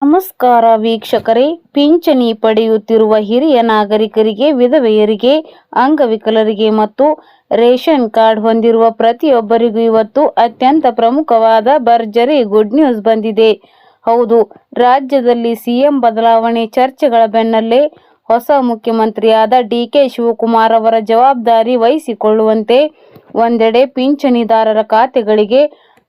ನಮಸ್ಕಾರ ವೀಕ್ಷಕರೇ, ಪಿಂಚಣಿ ಪಡೆಯುತ್ತಿರುವ ಹಿರಿಯ ನಾಗರಿಕರಿಗೆ, ವಿಧವೆಯರಿಗೆ, ಅಂಗವಿಕಲರಿಗೆ ಮತ್ತು ರೇಷನ್ ಕಾರ್ಡ್ ಹೊಂದಿರುವ ಪ್ರತಿಯೊಬ್ಬರಿಗೂ ಇವತ್ತು ಅತ್ಯಂತ ಪ್ರಮುಖವಾದ ಭರ್ಜರಿ ಗುಡ್ ನ್ಯೂಸ್ ಬಂದಿದೆ. ಹೌದು, ರಾಜ್ಯದಲ್ಲಿ ಸಿಎಂ ಬದಲಾವಣೆ ಚರ್ಚೆಗಳ ಬೆನ್ನಲ್ಲೇ ಹೊಸ ಮುಖ್ಯಮಂತ್ರಿಯಾದ ಡಿ.ಕೆ. ಶಿವಕುಮಾರ್ ಅವರ ಜವಾಬ್ದಾರಿ ವಹಿಸಿಕೊಳ್ಳುವಂತೆ ಒಂದೆಡೆ ಪಿಂಚಣಿದಾರರ ಖಾತೆಗಳಿಗೆ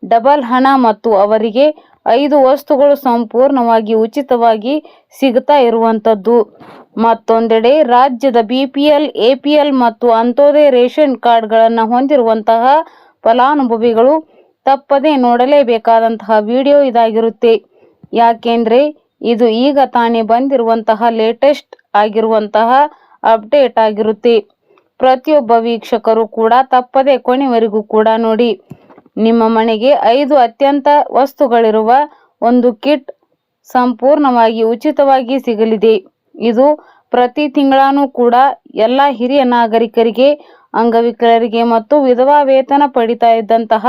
ಡಬಲ್ ಹಣ ಮತ್ತು ಅವರಿಗೆ 5 ವಸ್ತುಗಳು ಸಂಪೂರ್ಣವಾಗಿ ಉಚಿತವಾಗಿ ಸಿಗುತ್ತಾ ಇರುವಂಥದ್ದು. ಮತ್ತೊಂದೆಡೆ ರಾಜ್ಯದ ಬಿಪಿಎಲ್, ಎಪಿಎಲ್ ಮತ್ತು ಅಂತ್ಯೋದಯ ರೇಷನ್ ಕಾರ್ಡ್ಗಳನ್ನು ಹೊಂದಿರುವಂತಹ ಫಲಾನುಭವಿಗಳು ತಪ್ಪದೇ ನೋಡಲೇಬೇಕಾದಂತಹ ವಿಡಿಯೋ ಇದಾಗಿರುತ್ತೆ. ಯಾಕೆಂದ್ರೆ ಇದು ಈಗ ತಾನೇ ಬಂದಿರುವಂತಹ ಲೇಟೆಸ್ಟ್ ಆಗಿರುವಂತಹ ಅಪ್ಡೇಟ್ ಆಗಿರುತ್ತೆ. ಪ್ರತಿಯೊಬ್ಬ ವೀಕ್ಷಕರು ಕೂಡ ತಪ್ಪದೇ ಕೊನೆವರೆಗೂ ಕೂಡ ನೋಡಿ. ನಿಮ್ಮ ಮನೆಗೆ 5 ಅತ್ಯಂತ ವಸ್ತುಗಳಿರುವ ಒಂದು ಕಿಟ್ ಸಂಪೂರ್ಣವಾಗಿ ಉಚಿತವಾಗಿ ಸಿಗಲಿದೆ. ಇದು ಪ್ರತಿ ತಿಂಗಳೂ ಕೂಡ ಎಲ್ಲ ಹಿರಿಯ ನಾಗರಿಕರಿಗೆ, ಅಂಗವಿಕಲರಿಗೆ ಮತ್ತು ವಿಧವಾ ವೇತನ ಪಡಿತಾ ಇದ್ದಂತಹ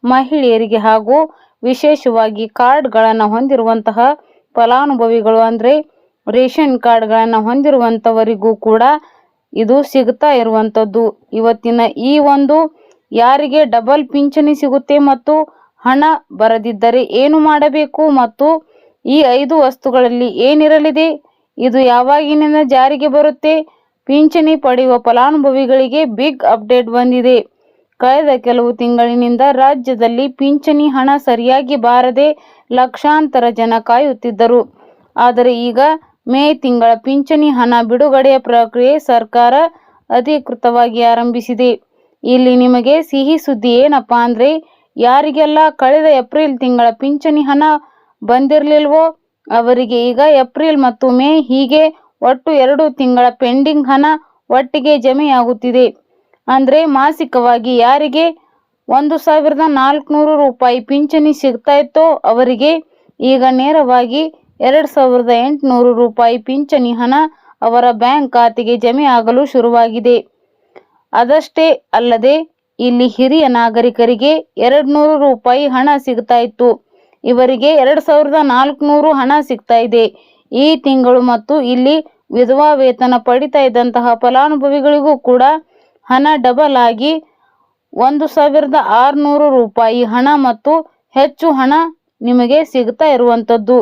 ಮಹಿಳೆಯರಿಗೆ ಹಾಗೂ ವಿಶೇಷವಾಗಿ ಕಾರ್ಡ್ಗಳನ್ನು ಹೊಂದಿರುವಂತಹ ಫಲಾನುಭವಿಗಳು ಅಂದರೆ ರೇಷನ್ ಕಾರ್ಡ್ಗಳನ್ನು ಹೊಂದಿರುವಂಥವರಿಗೂ ಕೂಡ ಇದು ಸಿಗ್ತಾ ಇರುವಂಥದ್ದು. ಇವತ್ತಿನ ಈ ಒಂದು ಯಾರಿಗೆ ಡಬಲ್ ಪಿಂಚಣಿ ಸಿಗುತ್ತೆ ಮತ್ತು ಹಣ ಬರದಿದ್ದರೆ ಏನು ಮಾಡಬೇಕು ಮತ್ತು ಈ 5 ವಸ್ತುಗಳಲ್ಲಿ ಏನಿರಲಿದೆ, ಇದು ಯಾವಾಗಿನಿಂದ ಜಾರಿಗೆ ಬರುತ್ತೆ, ಪಿಂಚಣಿ ಪಡೆಯುವ ಫಲಾನುಭವಿಗಳಿಗೆ ಬಿಗ್ ಅಪ್ಡೇಟ್ ಬಂದಿದೆ. ಕಳೆದ ಕೆಲವು ತಿಂಗಳಿನಿಂದ ರಾಜ್ಯದಲ್ಲಿ ಪಿಂಚಣಿ ಹಣ ಸರಿಯಾಗಿ ಬಾರದೆ ಲಕ್ಷಾಂತರ ಜನ ಕಾಯುತ್ತಿದ್ದರು. ಆದರೆ ಈಗ ಮೇ ತಿಂಗಳ ಪಿಂಚಣಿ ಹಣ ಬಿಡುಗಡೆಯ ಪ್ರಕ್ರಿಯೆ ಸರ್ಕಾರ ಅಧಿಕೃತವಾಗಿ ಆರಂಭಿಸಿದೆ. ಇಲ್ಲಿ ನಿಮಗೆ ಸಿಹಿ ಸುದ್ದಿ ಏನಪ್ಪಾ ಅಂದ್ರೆ, ಯಾರಿಗೆಲ್ಲ ಕಳೆದ ಏಪ್ರಿಲ್ ತಿಂಗಳ ಪಿಂಚಣಿ ಹಣ ಬಂದಿರಲಿಲ್ವೋ ಅವರಿಗೆ ಈಗ ಏಪ್ರಿಲ್ ಮತ್ತು ಮೇ ಹೀಗೆ ಒಟ್ಟು 2 ತಿಂಗಳ ಪೆಂಡಿಂಗ್ ಹಣ ಒಟ್ಟಿಗೆ ಜಮೆಯಾಗುತ್ತಿದೆ. ಅಂದ್ರೆ ಮಾಸಿಕವಾಗಿ ಯಾರಿಗೆ 1,400 ರೂಪಾಯಿ ಪಿಂಚಣಿ ಸಿಗ್ತಾ ಇತ್ತೋ ಅವರಿಗೆ ಈಗ ನೇರವಾಗಿ 2,800 ರೂಪಾಯಿ ಪಿಂಚಣಿ ಹಣ ಅವರ ಬ್ಯಾಂಕ್ ಖಾತೆಗೆ ಜಮೆ ಆಗಲು ಶುರುವಾಗಿದೆ. ಅದಷ್ಟೇ ಅಲ್ಲದೆ ಇಲ್ಲಿ ಹಿರಿಯ ನಾಗರಿಕರಿಗೆ 200 ರೂಪಾಯಿ ಹಣ ಸಿಗ್ತಾ ಇತ್ತು, ಇವರಿಗೆ 2,400 ಹಣ ಸಿಗ್ತಾ ಇದೆ ಈ ತಿಂಗಳು. ಮತ್ತು ಇಲ್ಲಿ ವಿಧವಾ ವೇತನ ಪಡಿತಾ ಇದ್ದಂತಹ ಫಲಾನುಭವಿಗಳಿಗೂ ಕೂಡ ಹಣ ಡಬಲ್ ಆಗಿ 1,600 ರೂಪಾಯಿ ಹಣ ಮತ್ತು ಹೆಚ್ಚು ಹಣ ನಿಮಗೆ ಸಿಗ್ತಾ ಇರುವಂಥದ್ದು.